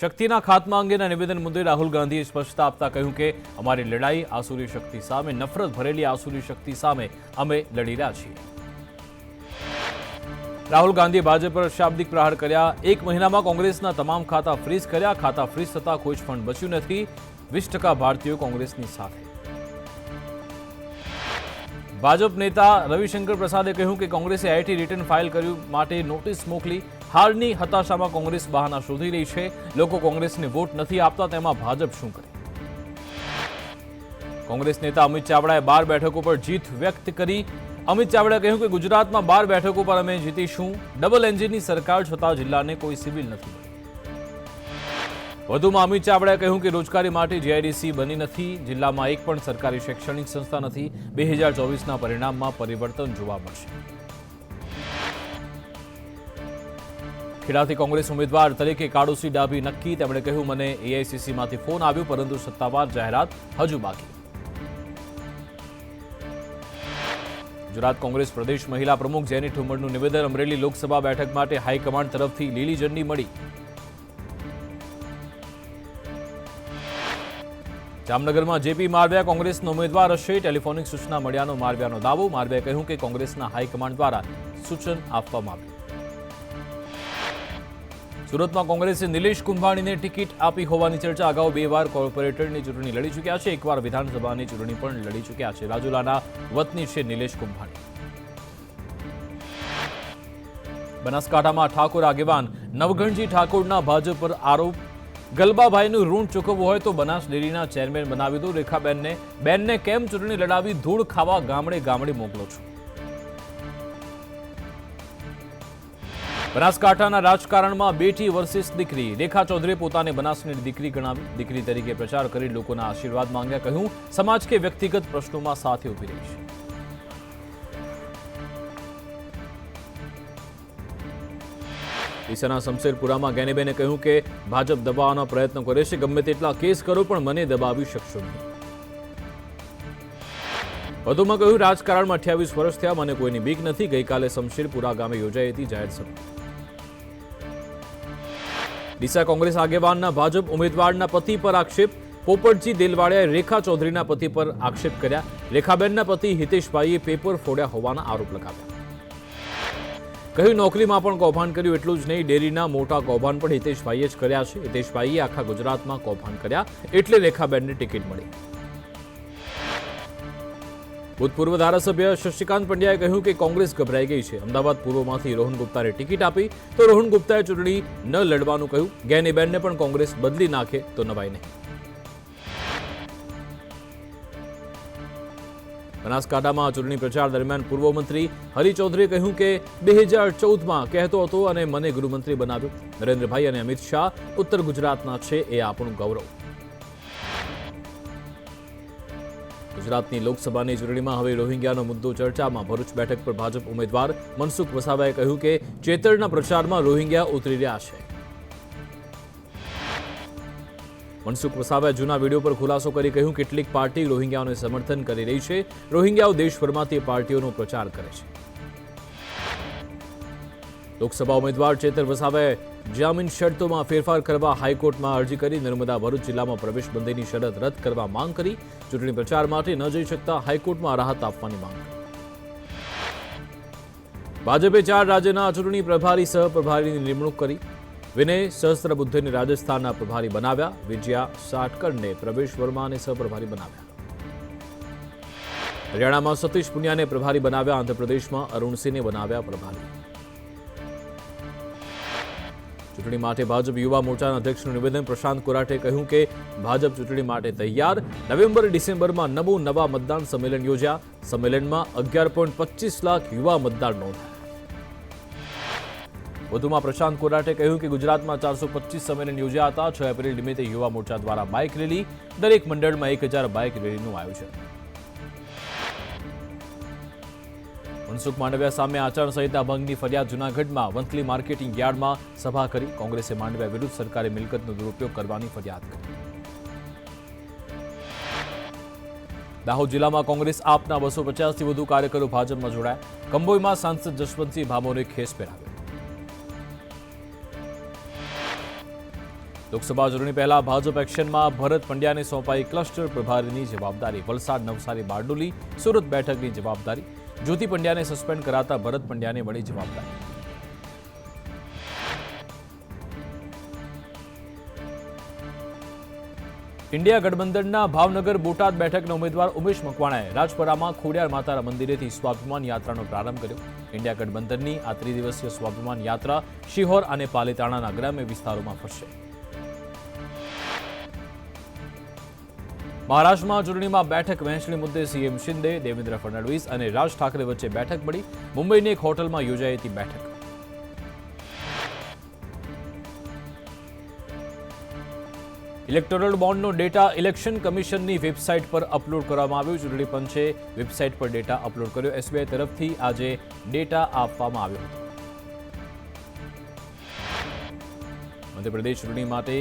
શક્તિના ખાત્મા અંગેના નિવેદન મુદ્દે રાહુલ ગાંધીએ સ્પષ્ટતા આપતા કહ્યું કે અમારી લડાઈ આસુરી શક્તિ સામે, નફરત ભરેલી આસુરી શક્તિ સામે અમે લડી રહ્યા છીએ. રાહુલ ગાંધીએ ભાજપ પર શાબ્દિક પ્રહાર કર્યા. 1 મહિનામાં કોંગ્રેસના તમામ ખાતા ફ્રીઝ કર્યા. ખાતા ફ્રીઝ થતા કોઈ જ ફંડ બચ્યું નથી. 20% ભારતીયો કોંગ્રેસની સાથે. ભાજપ નેતા રવિશંકર પ્રસાદે કહ્યું કે કોંગ્રેસે આઈટી રિટર્ન ફાઇલ કર્યું માટે નોટિસ મોકલી. હારની હતાશામાં કોંગ્રેસ બહાના શોધી રહી છે. લોકો કોંગ્રેસને વોટ નથી આપતા, તેમાં ભાજપ શું કરે? કોંગ્રેસ નેતા અમિત ચાવડાએ 12 બેઠકો પર જીત વ્યક્ત કરી. અમિત ચાવડાએ કહ્યું કે ગુજરાતમાં 12 બેઠકો પર અમે જીતીશું. ડબલ એન્જિનની સરકાર છતાં જિલ્લાને કોઈ સિવિલ નથી. વધુમાં અમિત ચાવડાએ કહ્યું કે રોજગારી માટે જીઆઈડીસી બની નથી. જિલ્લામાં એક પણ સરકારી શૈક્ષણિક સંસ્થા નથી. 2024ના પરિણામમાં પરિવર્તન જોવા મળશે. ખેડાથી કોંગ્રેસ ઉમેદવાર તરીકે કાળુસિંહ ડાભી નક્કી. તેમણે કહ્યું, મને એઆઈસીસીમાંથી ફોન આવ્યો, પરંતુ સત્તાવાર જાહેરાત હજુ બાકી. ગુજરાત કોંગ્રેસ પ્રદેશ મહિલા પ્રમુખ જેની ઠુમ્મરનું નિવેદન. અમરેલી લોકસભા બેઠક માટે હાઈકમાન્ડ તરફથી લીલી ઝંડી મળી. જામનગરમાં જેપી મારવિયા કોંગ્રેસનો ઉમેદવાર હશે. ટેલિફોનિક સૂચના મળ્યાનો મારવિયાનો દાવો. મારવિયાએ કહ્યું કે કોંગ્રેસના હાઈકમાન્ડ દ્વારા સૂચન આપવામાં આવ્યું. સુરતમાં કોંગ્રેસે નિલેશ કુંભાણીને ટિકિટ આપી હોવાની ચર્ચા. અગાઉ 2 વાર કોર્પોરેટરની ચૂંટણી લડી ચૂક્યા છે. એકવાર વિધાનસભાની ચૂંટણી પણ લડી ચૂક્યા છે. રાજુલાના વતની છે નિલેશ કુંભાણી. બનાસકાંઠામાં ઠાકોર આગેવાન નવઘણજી ઠાકોરના ભાજપ પર આરોપ. ગલબાભાઈનું ઋણ ચૂકવવું હોય તો બનાસ ડેરીના ચેરમેન બનાવી દો. રેખાબેનને કેમ ચૂંટણી લડાવી? ધૂળ ખાવા ગામડે ગામડે મોકલો છો. બનાસકાંઠાના રાજકારણમાં બેટી વર્સિસ દીકરી. રેખા ચૌધરીએ પોતાને બનાસની દીકરી ગણાવી. દીકરી તરીકે પ્રચાર કરી લોકોના આશીર્વાદ માંગ્યા. કહ્યું, સમાજ કે વ્યક્તિગત પ્રશ્નોમાં સાથે ઉભી રહી છે. ડીસાના શમશેરપુરામાં ગેનીબેને કહ્યું કે ભાજપ દબાવવાનો પ્રયત્ન કરે છે. ગમે તેટલા કેસ કરો પણ મને દબાવી શકશો નહીં. વધુમાં કહ્યું, રાજકારણમાં 28 વર્ષ થયા, મને કોઈની બીક નથી. ગઈકાલે શમશેરપુરા ગામે યોજાઈ હતી જાહેર સભા. ડીસા કોંગ્રેસ આગેવાનના ભાજપ ઉમેદવારના પતિ પર આક્ષેપ. પોપટજી દેલવાડિયાએ રેખા ચૌધરીના પતિ પર આક્ષેપ કર્યા. રેખાબેનના પતિ હિતેશભાઈએ પેપર ફોડ્યા હોવાના આરોપ લગાવ્યા. કહ્યું, નોકરીમાં પણ કૌભાંડ કર્યું. એટલું જ નહીં, ડેરીના મોટા કૌભાંડ પણ હિતેશભાઈએ જ કર્યા છે. હિતેશભાઈએ આખા ગુજરાતમાં કૌભાંડ કર્યા, એટલે રેખાબેનને ટિકિટ મળી. ભૂતપૂર્વ ધારાસભ્ય શશિકાંત પંડ્યાએ કહ્યું કે કોંગ્રેસ ગભરાઈ ગઈ છે. અમદાવાદ પૂર્વમાંથી રોહન ગુપ્તાને ટિકિટ આપી તો રોહન ગુપ્તાએ ચૂંટણી ન લડવાનું કહ્યું. ગેનીબેનને પણ કોંગ્રેસ બદલી નાખે તો નવાઈ નહીં. બનાસકાંઠામાં ચૂંટણી પ્રચાર દરમિયાન પૂર્વ મંત્રી હરિ ચૌધરીએ કહ્યું કે 2014માં કહેતો હતો અને મને ગૃહમંત્રી બનાવ્યો. નરેન્દ્રભાઈ અને અમિત શાહ ઉત્તર ગુજરાતના છે, એ આપણું ગૌરવ. ગુજરાતની લોકસભાની ચૂંટણીમાં હવે રોહિંગ્યાનો મુદ્દો ચર્ચામાં. ભરૂચ બેઠક પર ભાજપ ઉમેદવાર મનસુખ વસાવાએ કહ્યું કે ચેતરના પ્રચારમાં રોહિંગ્યા ઉતરી રહ્યા છે. મનસુખ વસાવાએ જૂના વિડીયો પર ખુલાસો કરી કહ્યું, કેટલીક પાર્ટી રોહિંગ્યાઓને સમર્થન કરી રહી છે. રોહિંગ્યાઓ દેશભરમાંથી પાર્ટીઓનો પ્રચાર કરે છે. લોકસભા ઉમેદવાર ચેતર વસાવાએ જામીન શરતોમાં ફેરફાર કરવા હાઈકોર્ટમાં અરજી કરી. નર્મદા ભરૂચ જિલ્લામાં પ્રવેશબંધીની શરત રદ કરવા માંગ કરી. ચૂંટણી પ્રચાર માટે ન જઈ શકતા હાઈકોર્ટમાં રાહત આપવાની માંગ કરી. ભાજપે 4 રાજ્યના ચૂંટણી પ્રભારી સહપ્રભારીની નિમણૂક કરી. વિનય સહસ્ત્રબુદ્ધેને રાજસ્થાનના પ્રભારી બનાવ્યા. વિજયા સાટકરને પ્રવેશ વર્માને સહપ્રભારી બનાવ્યા. હરિયાણામાં સતીશ પુનિયાને પ્રભારી બનાવ્યા. આંધ્રપ્રદેશમાં અરુણસિંહને બનાવ્યા પ્રભારી. ચૂંટણી માટે ભાજપ યુવા મોરચાના અધ્યક્ષનું નિવેદન. પ્રશાંત કોરાટે કહ્યું કે ભાજપ ચૂંટણી માટે તૈયાર. નવેમ્બર-ડિસેમ્બરમાં નવા મતદાન સંમેલન યોજ્યા. સંમેલનમાં 11.25 લાખ યુવા મતદાર નોંધાયા. વધુમાં પ્રશાંત કોરાટે કહ્યું કે ગુજરાતમાં 425 સંમેલન યોજ્યા હતા. 6 એપ્રિલ નિમિત્તે યુવા મોરચા દ્વારા બાઇક રેલી. દરેક મંડળમાં 1000 બાઇક રેલીનું આયોજન. મનસુખ માંડવિયા સામે આચારસંહિતા ભંગની ફરિયાદ. જૂનાગઢમાં વંથલી માર્કેટિંગ યાર્ડમાં સભા કરી. કોંગ્રેસે માંડવિયા વિરુદ્ધ સરકારે મિલકતનો દુરુપયોગ કરવાની ફરિયાદ કરી. દાહોદ જિલ્લામાં કોંગ્રેસ આપના 250થી વધુ કાર્યકરો ભાજપમાં જોડાયા. કંબોઈમાં સાંસદ જશવંતસિંહ ભામોરે ખેસ પહેરાવ્યો. લોકસભા ચૂંટણી પહેલા ભાજપ એક્શનમાં ભરત પંડ્યાને સોંપાઈ ક્લસ્ટર પ્રભારીની જવાબદારી. વલસાડ, નવસારી, બારડોલી, સુરત બેઠકની જવાબદારી. જ્યોતિ પંડ્યાને સસ્પેન્ડ કરાતા ભરત પંડ્યાને મળી જવાબદારી. ઇન્ડિયા ગઠબંધનના ભાવનગર બોટાદ બેઠકના ઉમેદવાર ઉમેશ મકવાણાએ રાજપરામાં ખોડિયાર માતાના મંદિરેથી સ્વાભિમાન યાત્રાનો પ્રારંભ કર્યો. ઇન્ડિયા ગઠબંધનની આ ત્રિદિવસીય સ્વાભિમાન યાત્રા શિહોર અને પાલીતાણાના ગ્રામ્ય વિસ્તારોમાં ફરશે. મહારાષ્ટ્રમાં ચૂંટણીમાં બેઠક વહેંચણી મુદ્દે સીએમ શિંદે, દેવેન્દ્ર ફડણવીસ અને રાજ ઠાકરે વચ્ચે બેઠક મળી. મુંબઈની એક હોટલમાં યોજાઈ હતી બેઠક. ઇલેક્ટોરલ બોન્ડનો ડેટા ઇલેક્શન કમિશનની વેબસાઇટ પર અપલોડ કરવામાં આવ્યો. ચૂંટણી પંચે વેબસાઇટ પર ડેટા અપલોડ કર્યો. એસબીઆઈ તરફથી આજે ડેટા આપવામાં આવ્યો હતો. મધ્યપ્રદેશ ચૂંટણી માટે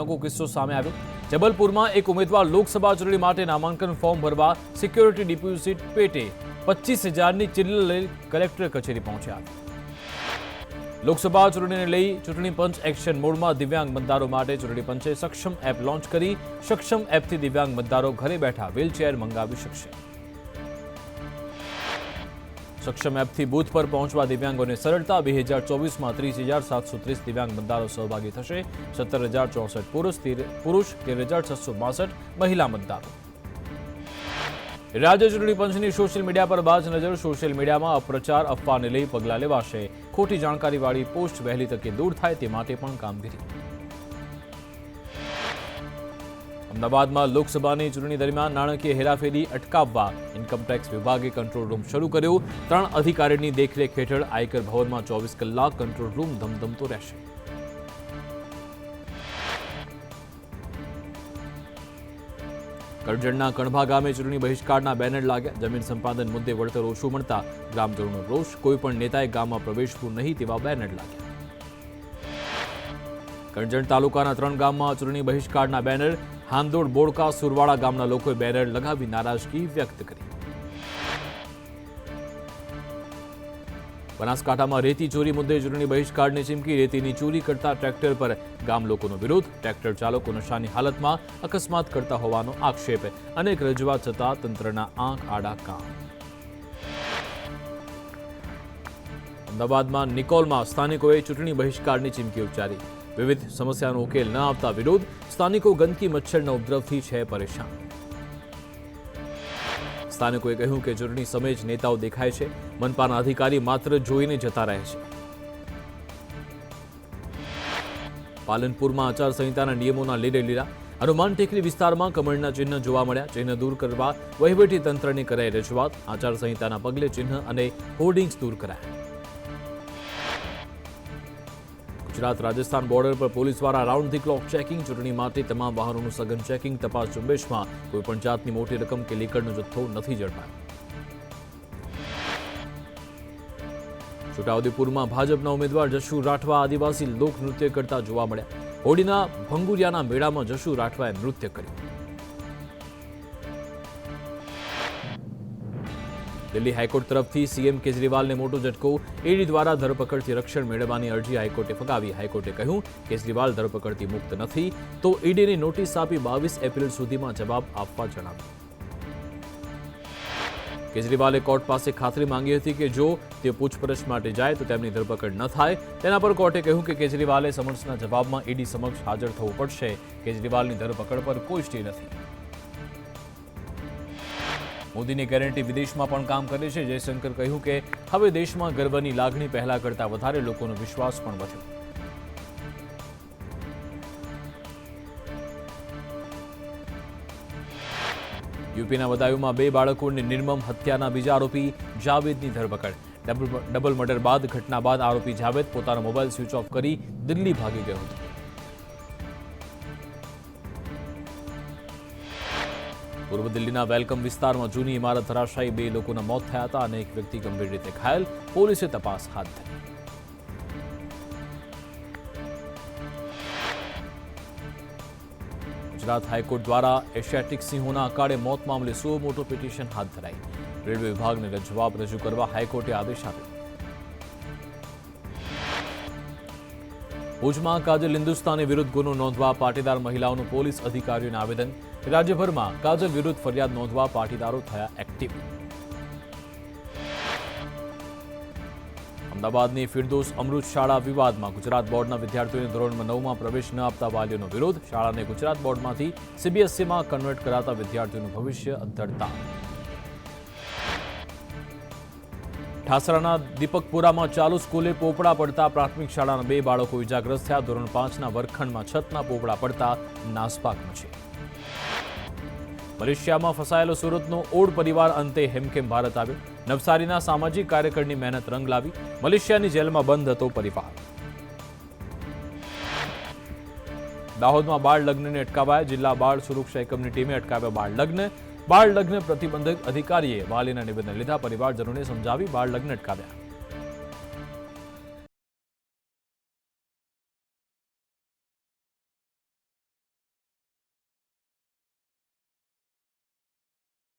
નવો કિસ્સો સામે આવ્યો. જબલપુરમાં એક ઉમેદવાર લોકસભા ચૂંટણી માટે નામાંકન ફોર્મ ભરવા સિક્યોરિટી ડિપોઝિટ પેટે 25,000ની ચિલ્લર લઈ કલેક્ટર કચેરી પહોંચ્યા હતા. લોકસભા ચૂંટણીને લઈ ચૂંટણી પંચ એક્શન મોડમાં. દિવ્યાંગ મતદારો માટે ચૂંટણી પંચે સક્ષમ એપ લોન્ચ કરી. સક્ષમ એપથી દિવ્યાંગ મતદારો ઘરે બેઠા વ્હીલચેર મંગાવી શકશે. સક્ષમ એપથી બૂથ પર પહોંચવા દિવ્યાંગોને સરળતા. 2024માં 30,730 દિવ્યાંગ મતદારો સહભાગી થશે. 17,064 પુરુષ, 13,662 મહિલા મતદારો. રાજ્ય ચૂંટણી પંચની સોશિયલ મીડિયા પર બાજ નજર. સોશિયલ મીડિયામાં અપપ્રચાર, અફવાને લઈ પગલાં લેવાશે. ખોટી જાણકારીવાળી પોસ્ટ વહેલી તકે દૂર થાય તે માટે પણ કામગીરી. અમદાવાદમાં લોકસભાની ચૂંટણી દરમિયાન નાણાકીય હેરાફેરી અટકાવવા ઇન્કમટેક્સ વિભાગે કંટ્રોલ રૂમ શરૂ કર્યો. 3 અધિકારીની દેખરેખ હેઠળ આયકર ભવનમાં 24 કલાક કંટ્રોલ રૂમ ધમધમતો રહેશે. કરજણના કણભા ગામે ચૂંટણી બહિષ્કારના બેનર લાગ્યા. જમીન સંપાદન મુદ્દે વળતર ઓછું મળતા ગ્રામજનોનો રોષ. કોઈપણ નેતાએ ગામમાં પ્રવેશવું નહીં તેવા બેનર લાગ્યા. કરજણ તાલુકાના 3 ગામમાં ચૂંટણી બહિષ્કારના બેનર. હાંદોડ, બોડકા, સુરવાડા ગામના લોકોએ બેનર લગાવી નારાજગી વ્યક્ત કરી. બનાસકાંઠામાં રેતી ચોરી મુદ્દે ચૂંટણી બહિષ્કારની ચીમકી. રેતીની ચોરી કરતા ટ્રેક્ટર પર ગામ લોકોનો વિરોધ. ટ્રેક્ટર ચાલકો નશાની હાલતમાં અકસ્માત કરતા હોવાનો આક્ષેપ. અનેક રજૂઆત છતાં તંત્રના આંખ આડા કામ. અમદાવાદમાં નિકોલમાં સ્થાનિકોએ ચૂંટણી બહિષ્કારની ચીમકી ઉચ્ચારી. વિવિધ સમસ્યાનો ઉકેલ ન આવતા વિરોધ. સ્થાનિકો ગંદકી, મચ્છરના ઉપદ્રવથી છે પરેશાન. સ્થાનિકોએ કહ્યું કે ચૂંટણી સમયે જ નેતાઓ દેખાય છે. મનપાના અધિકારી માત્ર જોઈને જતા રહે છે. પાલનપુરમાં આચારસંહિતાના નિયમોના લીરે લીરા. હનુમાન ટેકરી વિસ્તારમાં કમળના ચિહ્ન જોવા મળ્યા. ચિહ્ન દૂર કરવા વહીવટી તંત્રની કરાઈ રજૂઆત. આચારસંહિતાના પગલે ચિહ્ન અને હોર્ડિંગ્સ દૂર કરાયા. ગુજરાત રાજસ્થાન બોર્ડર પર પોલીસ દ્વારા રાઉન્ડ ધી ક્લોક ચેકિંગ. ચૂંટણી માટે તમામ વાહનોનું સઘન ચેકિંગ. તપાસ ઝુંબેશમાં કોઈપણ જાતની મોટી રકમ કે લીકરનો જથ્થો નથી ઝડપાયો. છોટાઉદેપુરમાં ભાજપના ઉમેદવાર જશુ રાઠવા આદિવાસી લોકનૃત્ય કરતા જોવા મળ્યા. હોડીના ભંગુરિયાના મેળામાં જશુ રાઠવાએ નૃત્ય કર્યું. દિલ્હી હાઈકોર્ટ તરફથી સીએમ કેજરીવાલને મોટો ઝટકો. ઈડી દ્વારા ધરપકડથી રક્ષણ મેળવવાની અરજી હાઈકોર્ટે ફગાવી. હાઈકોર્ટે કહ્યું કેજરીવાલ ધરપકડથી મુક્ત નથી તો ઈડીને નોટિસ આપી 22 એપ્રિલ સુધીમાં જવાબ આપવા જણાવ્યું. કેજરીવાલે કોર્ટ પાસે ખાતરી માંગી હતી કે જો તેઓ પૂછપરછ માટે જાય તો તેમની ધરપકડ ન થાય. તેના પર કોર્ટે કહ્યું કે કેજરીવાલે સમન્સના જવાબમાં ઈડી સમક્ષ હાજર થવું પડશે. કેજરીવાલની ધરપકડ પર કોઈ સ્ટે નથી. મોદીની ગેરંટી વિદેશમાં પણ કામ કરે છે. જયશંકર કહ્યું કે હવે દેશમાં ગર્વની લાગણી પહેલા કરતા વધારે લોકોનો વિશ્વાસ પણ વધ્યો. યુપીના બદાયુમાં 2 બાળકોની નિર્મમ હત્યાના બીજા આરોપી જાવેદની ધરપકડ. ડબલ મર્ડર બાદ ઘટના બાદ આરોપી જાવેદ પોતાનો મોબાઈલ સ્વિચ ઓફ કરી દિલ્હી ભાગી ગયો હતો. પૂર્વ દિલ્હીના વેલકમ વિસ્તારમાં જૂની ઇમારત ધરાશાયી 2 લોકોના મોત થયા હતા અને એક વ્યક્તિ ગંભીર રીતે ઘાયલ. પોલીસે તપાસ હાથ ધરી. ગુજરાત હાઈકોર્ટ દ્વારા એશિયાટિક સિંહોના અકાળે મોત મામલે સુઓ મોટો પિટિશન હાથ ધરાઈ. રેલવે વિભાગને જવાબ રજૂ કરવા હાઈકોર્ટે આદેશ આપ્યો. ભુજમાં કાજલ હિન્દુસ્તાની વિરુદ્ધ ગુનો નોંધવા પાટીદાર મહિલાઓનું પોલીસ અધિકારીઓને આવેદન. રાજ્યભરમાં કાજલ વિરુદ્ધ ફરિયાદ નોંધવા પાટીદારો થયા એક્ટિવ. અમદાવાદની ફિરદોસ અમૃત શાળા વિવાદમાં ગુજરાત બોર્ડના વિદ્યાર્થીઓને ધોરણ 9માં પ્રવેશ ન આપતા વાલીઓનો વિરોધ. શાળાને ગુજરાત બોર્ડમાંથી સીબીએસઈમાં કન્વર્ટ કરાતા વિદ્યાર્થીઓનું ભવિષ્ય અધ્ધરતા. ઠાસરાના દીપકપુરામાં ચાલુ સ્કૂલે પોપડા પડતા પ્રાથમિક શાળાના 2 બાળકો ઇજાગ્રસ્ત થયા. ધોરણ 5ના વર્ગખંડમાં છતના પોપડા પડતા નાસભાગ મચી. મલેશિયામાં ફસાયેલો સુરતનો ઓડ પરિવાર અંતે હેમખેમ ભારત આવ્યો. નવસારીના સામાજિક કાર્યકરની મહેનત રંગ લાવી. મલેશિયાની જેલમાં બંધ હતો પરિવાર. દાહોદમાં બાળ લગ્નને અટકાવાયા. જિલ્લા બાળ સુરક્ષા એકમની ટીમે અટકાવ્યા બાળ લગ્ન. બાળ લગ્ન પ્રતિબંધક અધિકારીએ વાલીના નિવેદન લીધા. પરિવારજનોને સમજાવી બાળ લગ્ન અટકાવ્યા.